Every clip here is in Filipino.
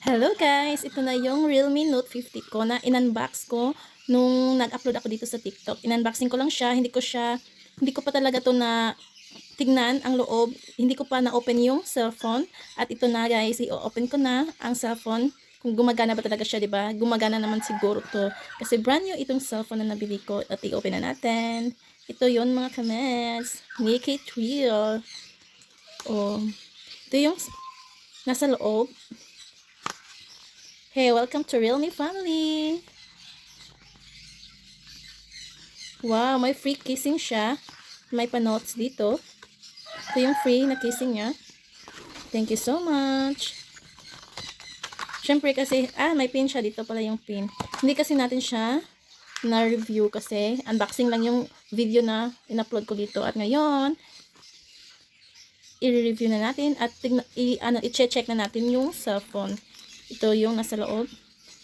Hello guys! Ito na yung Realme Note 50 ko na in-unbox ko nung nag-upload ako dito sa TikTok. In-unboxing ko lang siya, hindi ko pa talaga to na tignan ang loob. Hindi ko pa na-open yung cellphone. At ito na guys, i-open ko na ang cellphone. Kung gumagana ba talaga siya, 'di ba? Gumagana naman siguro to. Kasi brand new itong cellphone na nabili ko. At i-open na natin. Ito yon mga kamets. Make it real. Oh, ito yung nasa loob. Hey, welcome to Realme family! Wow, may free kissing siya. May pa-notes dito. Ito yung free na kissing niya. Thank you so much. Siyempre kasi, may pin siya. Dito pala yung pin. Hindi kasi natin siya na-review kasi unboxing lang yung video na in-upload ko dito. At ngayon, i-review na natin at i-check na natin yung cellphone. Ito yung nasa loob.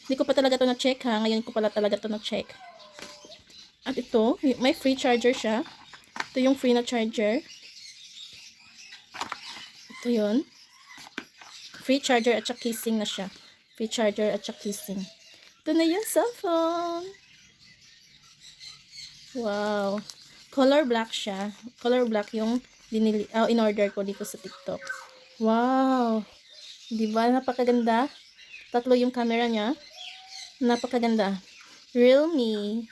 Hindi ko pa talaga to na-check ha. Ngayon ko pala talaga to na-check. At ito, may free charger siya. Ito yung free na charger. Ito yun. Free charger at saka casing na siya. Free charger at saka casing. Ito na yung cellphone. Wow. Color black siya. Color black yung in-order ko dito sa TikTok. Wow. Diba? Napakaganda. Tatlo yung camera niya. Napakaganda. Realme.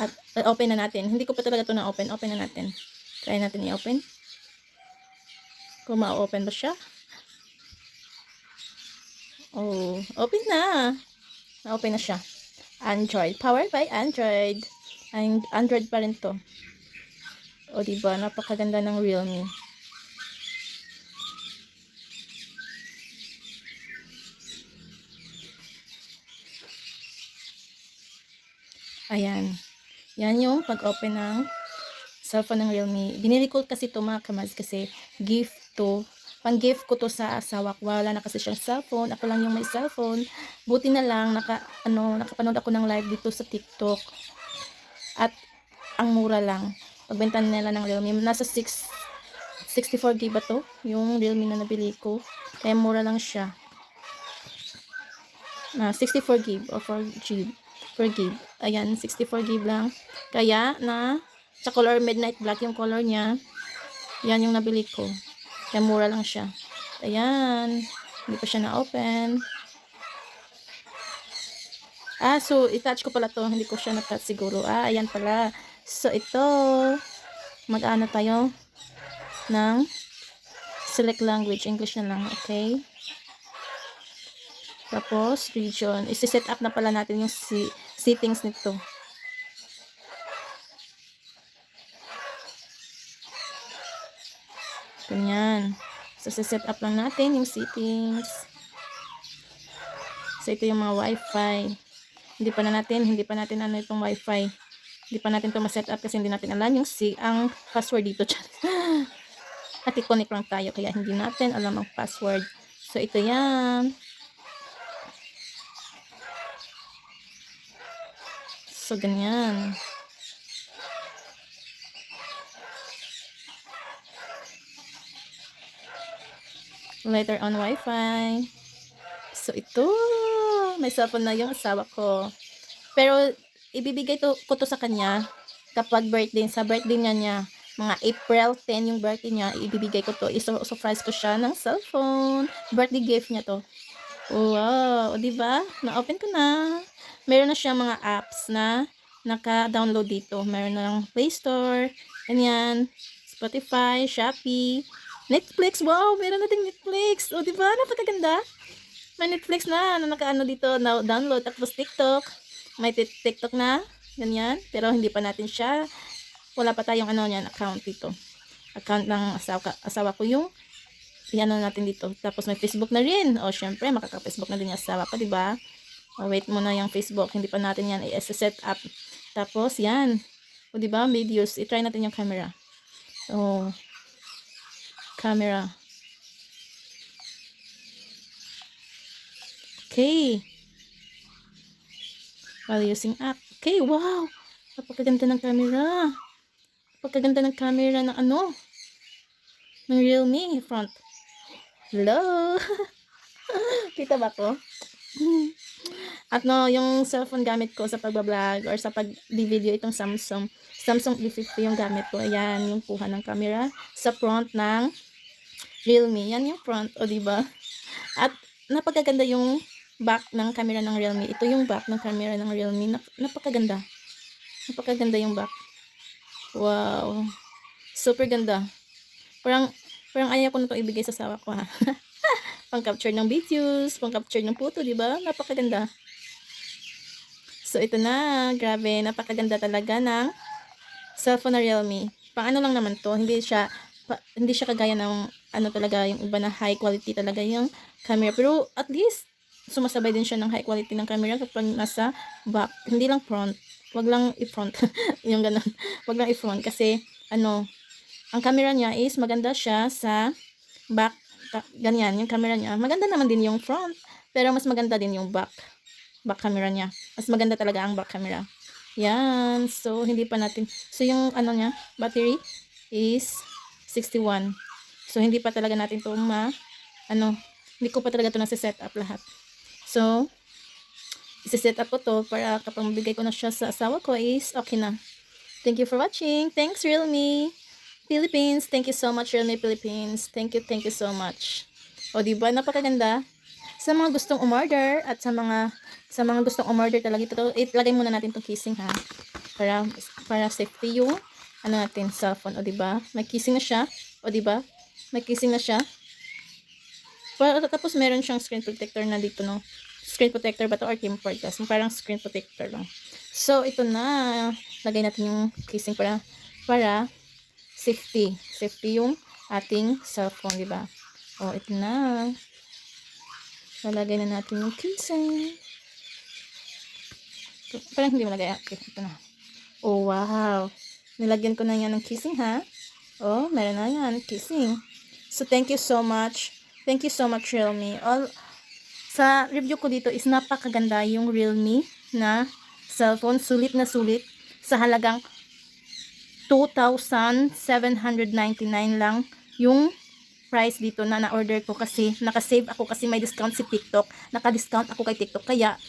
At open na natin. Hindi ko pa talaga ito na-open. Open na natin. Try natin i-open. Kung ma-open ba siya. Oh, open na. Na-open na siya. Android. Powered by Android. Android pa rin to. O, diba? Napakaganda ng Realme. Ayan. Yan yung pag-open ng cellphone ng Realme. Binili ko kasi ito mga kamads kasi gift to. Pang-gift ko to sa asawa ko. Wala na kasi siyang cellphone. Ako lang yung may cellphone. Buti na lang nakapanood ako ng live dito sa TikTok. At ang mura lang. Pagbenta nila ng Realme. Nasa 64 GB ba to? Yung Realme na nabili ko. Kaya mura lang siya. Na 64 GB o 4 GB per gig. Ayan, 64 GB lang. Kaya sa color midnight black yung color niya. Yan yung nabili ko. Kaya mura lang siya. Ayan. Hindi pa siya na-open. So i-touch ko pala to. Hindi ko siya na-touch siguro. Ayan pala. So ito, mag-ano tayo ng select language. English na lang. Okay. Tapos, region. Isi-set up na pala natin yung settings nito. Ganyan. So, set up lang natin yung settings. So, ito yung mga wifi. Hindi pa natin ano itong wifi. Hindi pa natin ito ma-set up kasi hindi natin alam yung ang password dito. At i-connect lang tayo kaya hindi natin alam ang password. So, ito yan. So, ganyan. Later on wifi. So, ito. May cellphone na yung asawa ko. Pero, ibibigay ko to sa kanya kapag sa birthday niya. Mga April 10 yung birthday niya. Ibibigay ko to. I-surprise ko siya ng cellphone. Birthday gift niya to. Wow. O, diba? Na-open ko na. Meron na siya mga apps na naka-download dito. Meron na ng Play Store. Ganyan. Spotify, Shopee, Netflix. Wow, meron na ding Netflix. O, diba? Napakaganda. May Netflix na naka-ano dito, na download. Tapos TikTok. May TikTok na. Ganyan. Pero hindi pa natin siya. Wala pa tayong account dito. Account ng asawa ko yung i-ano natin dito. Tapos may Facebook na rin. O, syempre, makaka-Facebook na din yung asawa ko, diba? O, wait muna yung Facebook. Hindi pa natin yan i-set up. Tapos, yan. O, diba? Videos. I-try natin yung camera. O, camera. Okay. While using app. Okay, wow. Napakaganda ng camera. Napakaganda ng camera ng ng Realme front. Hello. Kita ba ko? At no, yung cellphone gamit ko sa pagbablog or sa pag-video itong Samsung. Samsung E50 yung gamit ko. Ayan, yung kuha ng camera sa front ng Realme. Yan yung front, o diba? At napakaganda yung back ng camera ng Realme. Ito yung back ng camera ng Realme. Napakaganda. Napakaganda yung back. Wow. Super ganda. Parang ayaw ko na itong ibigay sa asawa ko, ha. Pang-capture ng videos, pang-capture ng photo, diba? Napakaganda. So, ito na. Grabe, napakaganda talaga ng cellphone na Realme. Pang ano lang naman to, hindi siya kagaya ng ano talaga, yung iba na high quality talaga yung camera. Pero at least, sumasabay din siya ng high quality ng camera kapag nasa back. Hindi lang front. Wag lang i-front. Yung ganun. Wag lang i-front kasi, ano, ang camera niya is maganda siya sa back. Ganyan, yung camera niya. Maganda naman din yung front. Pero mas maganda din yung back camera niya. Mas maganda talaga ang back camera. Yan. So, hindi pa natin. So, yung ano niya, battery is 61. So, hindi pa talaga natin to hindi ko pa talaga to nasa-set up lahat. So, isi-set up ko to para kapag mabigay ko na siya sa asawa ko is okay na. Thank you for watching. Thanks, Realme Philippines. Thank you so much, Realme Philippines. Thank you so much. O, diba? Napakaganda. Sa mga gustong umorder at sa mga gustong umorder talaga ito, ilagay muna natin tong casing, ha. Para safety yung ano natin, cellphone, o diba? May casing na siya, o diba? May casing na siya. Tapos meron siyang screen protector na dito, no. Screen protector ba to or tempered glass? Parang screen protector lang. So ito na, lagay natin yung casing para safety yung ating cellphone, diba? O ito na. Lalagay na natin yung casing. Parang hindi malagay. Okay, ito na. Oh, wow. Nilagyan ko na yan ng casing, ha? Oh, meron na yan, casing. So, thank you so much. Thank you so much, Realme. Sa review ko dito is napakaganda yung Realme na cellphone. Sulit na sulit. Sa halagang 2,799 lang yung price dito na na-order ko kasi naka-save ako kasi may discount si TikTok. Naka-discount ako kay TikTok kaya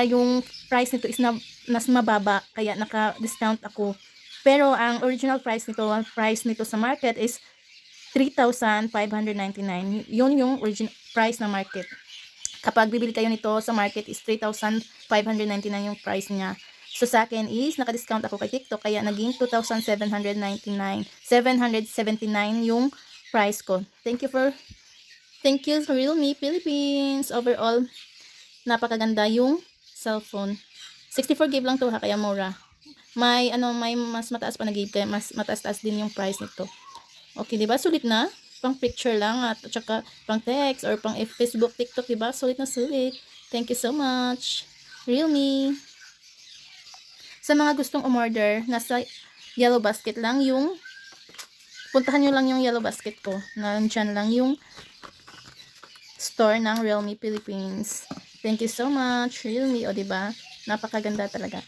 yung price nito is mas mababa kaya naka-discount ako. Pero ang original price nito sa market is 3,599. Yun yung original price na market. Kapag bibili kayo nito sa market is 3,599 yung price niya. So sa akin is naka-discount ako kay TikTok kaya naging 2,779 yung price ko. Thank you Realme Philippines. Overall, napakaganda yung cellphone. 64 GB lang to, ha, kaya mura. May mas mataas pa na GB kaya mas mataas din yung price nito. Okay, 'di ba? Sulit na. Pang picture lang at saka pang text or pang Facebook, TikTok, 'di ba? Sulit na sulit. Thank you so much, Realme. Sa mga gustong umorder, nasa yellow basket lang yung puntahan nyo lang yung yellow basket ko. Nandiyan lang yung store ng Realme Philippines. Thank you so much, Realme. O, diba? Napakaganda talaga.